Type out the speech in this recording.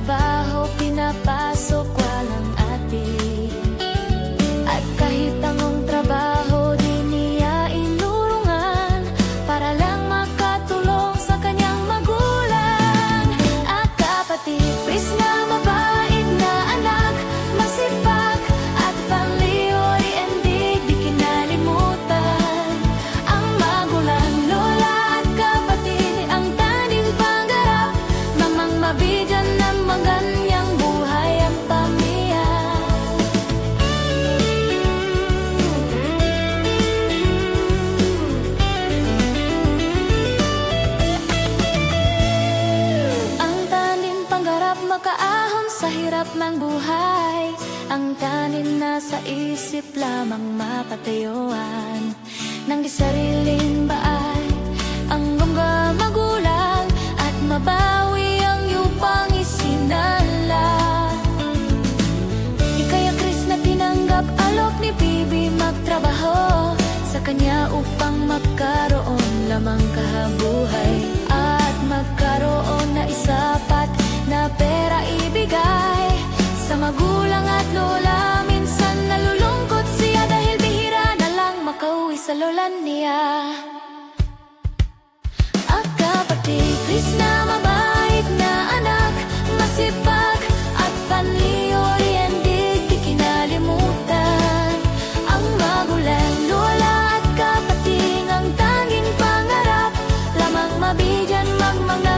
trabaho, pinapasok walang ati. At kahit angong trabaho, di niya inurungan para lang makatulong sa kanyang magulang at kapatid. Pris na mabait na anak, masipag at family-oriented, di kinalimutan ang magulang, lola at kapatid. Ang tanging pangarap, mamang mabigyan ng maganyang buhay ang pamilya. Ang tanging pangarap, makaahon sa hirap ng buhay. Ang tanin na sa isip lamang mapatayuan ng sariling baay ang gumga magulang at mabawi ang yupang isinala. Ikaya Chris na tinanggap alok ni Bibi magtrabaho sa kanya upang magkaroon lamang kahabuhay at magkaroon na isapat na pera ibigay sa magulang at lola. Minsan nalulungkot siya dahil bihira na lang makauwi sa lola niya. At kapatid, Chris na mabait na anak, masipag at family-oriented, di kinalimutan ang magulang, lola at kapatid. Ang tanging pangarap, lamang mabigyan magmanga